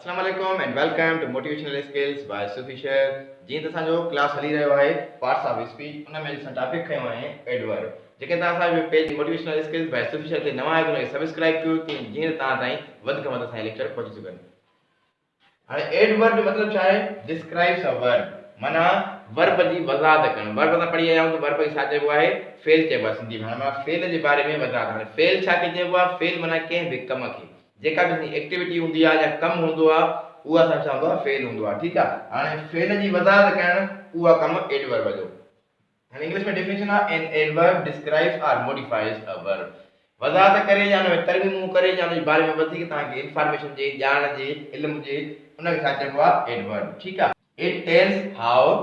अस्सलाम वालेकुम and welcome to motivational skills by सुफिशर। जी तो असांजो क्लास हली रहियो आहे पार्ट्स ऑफ स्पीच। उन में असां टॉपिक खयो आहे एडवर्ब। जेके तव्हां असांजो पेज मोटिवेशनल स्किल्स बाय सुफिशर ते नवां आहियो उनखे सब्सक्राइब कयो कि जीअं तव्हां ताईं वधि खां वधि असांजा लेक्चर पहुची सघनि। हाणे एडवर्ब जो मतिलबु छा आहे? डिस्क्राइब्स अ वर्ब, माना वर्ब जी वज़ाहत करणु। वर्ब असां पढ़ी आया आहियूं त वर्ब खे छा चइबो आहे? फेल चइबो आहे सिंधी में। हाणे मां फेल जे बारे में वज़ाहत। हाणे फेल छा खे चइबो आहे? फेल माना कंहिं बि कम खे, जेका भी एक्टिविटी हूंदी आहे या कम हूंदो आहे उहा असां छा हूंदो आहे? फेल हूंदो आहे। ठीक आहे। हाणे फेल जी वज़ाहत करणु उहा कम एडवर्ब जो। हाणे इंग्लिश में डेफिनेशन आहे एन एडवर्ब डिस्क्राइब्स और मॉडिफाइज अ वर्ब। वज़ाहत करे या उन तरमीम करे या उन बारे में वधीक तव्हांखे इंफॉर्मेशन जे ॼाण जे इल्म जे उनखे छा चइबो आहे? एडवर्ब। ठीक आहे। It tells how,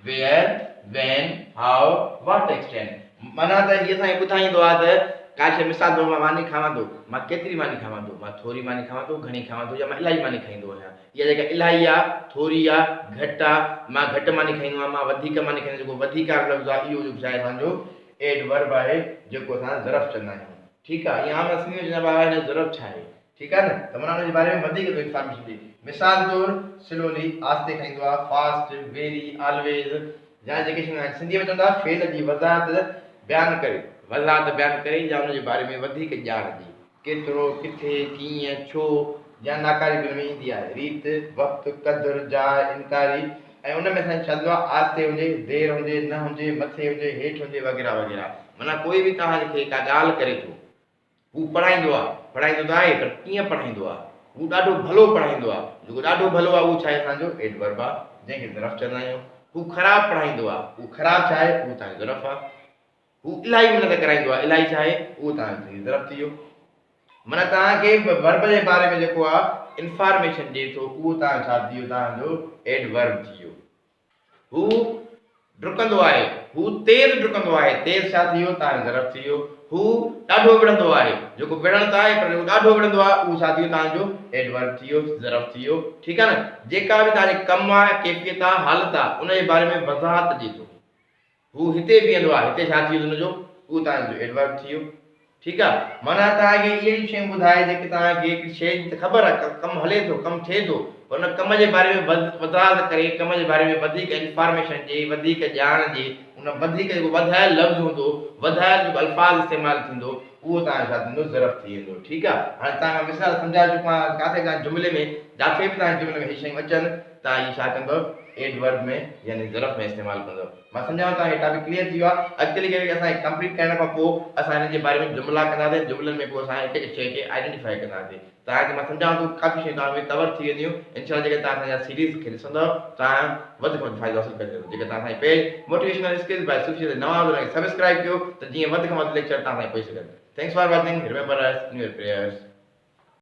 where, when, how, what extent. माना त इहे असांखे ॿुधाईंदो आहे त का शइ, मिसाल तौर मां मानी खावां थो, मां केतिरी मानी खावां थो, मां थोरी मानी खावां थो, घणी खावां थो, या मां इलाही मानी खाईंदो आहियां। इहा जेका इलाही आहे, थोरी आहे, घटि आहे, मां घटि मानी खाईंदो आहियां, मां वधीक मानी खाईंदो आहियां। जेको वधीक वारो लफ़्ज़ आहे इहो जेको छा आहे असांजो एडवर्ब आहे, जेको असां ज़रफ़ चवंदा आहियूं। ठीक आहे। इहा आम सिंधी में चवंदा आहिनि ज़रफ़ छा आहे? ठीक आहे न। त माना उन जे बारे में वधीक इंफॉर्मेशन ॾे। मिसाल तौर स्लोली, आस्ते खाईंदो आहे, फास्ट, वेरी, ऑलवेज, या जेके शयूं सिंधी में चवंदा फेल जी वज़ाहत बयान करे, वज़ाहत बयान करे या उन जे बारे में वधीक ॼाण ॾे। केतिरो, किथे, कीअं, छो, या नाकारी भी में ईंदी आहे। रीत, वक़्तु, क़दुरु, जाइ, इनकारी। ऐं उन में असांखे छा थींदो आहे? आस्ते हुजे, देरि हुजे, न हुजे, मथे हुजे, हेठि हुजे, वग़ैरह वग़ैरह। माना कोई बि तव्हांखे का ॻाल्हि करे थो, हू पढ़ाईंदो आहे, पढ़ाईंदो त आहे पर कीअं पढ़ाईंदो आहे? हू ॾाढो भलो पढ़ाईंदो आहे। जेको ॾाढो भलो आहे उहो छा आहे? असांजो एडवर्ब आहे, जंहिंखे ज़रफ़ चवंदा आहियूं। हू ख़राबु पढ़ाईंदो आहे, हू ख़राबु छा आहे? उहो तव्हांजो ज़रफ़ आहे। हू इलाही महिनत कराईंदो आहे, इलाही छा आहे? उहो तव्हांजो ज़रफ़ थी वियो। माना तव्हांखे वर्ब जे बारे में जेको आहे इंफॉर्मेशन ॾिए थो, उहो तव्हां छा थी वियो? तव्हांजो एडवर्ब थी वियो। हू डुकंदो आहे, हू तेज़ डुकंदो आहे, तेज़ छा थी वियो? तव्हांजो ज़रफ़ थी वियो। हू ॾाढो विढ़ंदो आहे, जेको विढ़ण त आहे पर जेको ॾाढो विढ़ंदो आहे उहो छा थी वियो? तव्हांजो एडवर्ब थी वियो, ज़रफ़ थी वियो। ठीक आहे न। जेका बि तव्हांजे कम आहे, कैफ़ियत आहे, हालत आहे, उन जे बारे में वज़ाहत ॾिए थो। हू हिते बीहंदो आहे, हिते छा थी वियो हुनजो? उहो तव्हांजो एडवर्ब थी वियो। ठीक आहे। माना तव्हांखे इहे शयूं ॿुधाए जेके तव्हांखे हिकु शइ जी ख़बर आहे, कमु हले थो, कमु थिए थो, पर उन कम जे बारे में वज़ाहत करे, कम जे बारे में वधीक इंफॉर्मेशन ॾे, वधीक ॼाण ॾे, उन वधीक जेको वधायल लफ़्ज़ हूंदो, वधायल जेको अल्फाज़ इस्तेमालु थींदो, उहो तव्हांजो छा थींदो? ज़रफ़ थी वेंदो। ठीक आहे। हाणे तव्हां मिसाल सम्झाए चुको आहियां, किथे तव्हां जुमिले में, जिथे बि तव्हां जुमिले में इहे शयूं अचनि, तव्हां इहे छा कंदव? एडवर्ब में यानी ज़रफ़ में इस्तेमालु कंदव। मां सम्झां थो तव्हांखे टॉपिक क्लियर थी वियो आहे। अॻिते खे असांखे कंप्लीट करण खां पोइ असां हिन जे बारे में जुमिला कंदासीं। जुमिलनि में पोइ असां हिक हिक शइ खे आइडेंटिफाई कंदासीं। तव्हांखे मां सम्झां थो काफ़ी शयूं तव्हां में कवर थी वेंदियूं। इंशाअल्लाह जेके तव्हां असांजा सीरीज़ खे ॾिसंदव, तव्हां वधि खां वधि फ़ाइदो हासिलु करे सघंदव। जेके तव्हां असांजे पेज मोटिवेशनल स्किल्स बाय सुफिशर ते नवां हुनखे सब्सक्राइब कयो त जीअं वधि खां वधि लेक्चर तव्हां ताईं पहुची सघनि। Thanks for watching. रिमेंबर अस इन योर प्रेयर्स।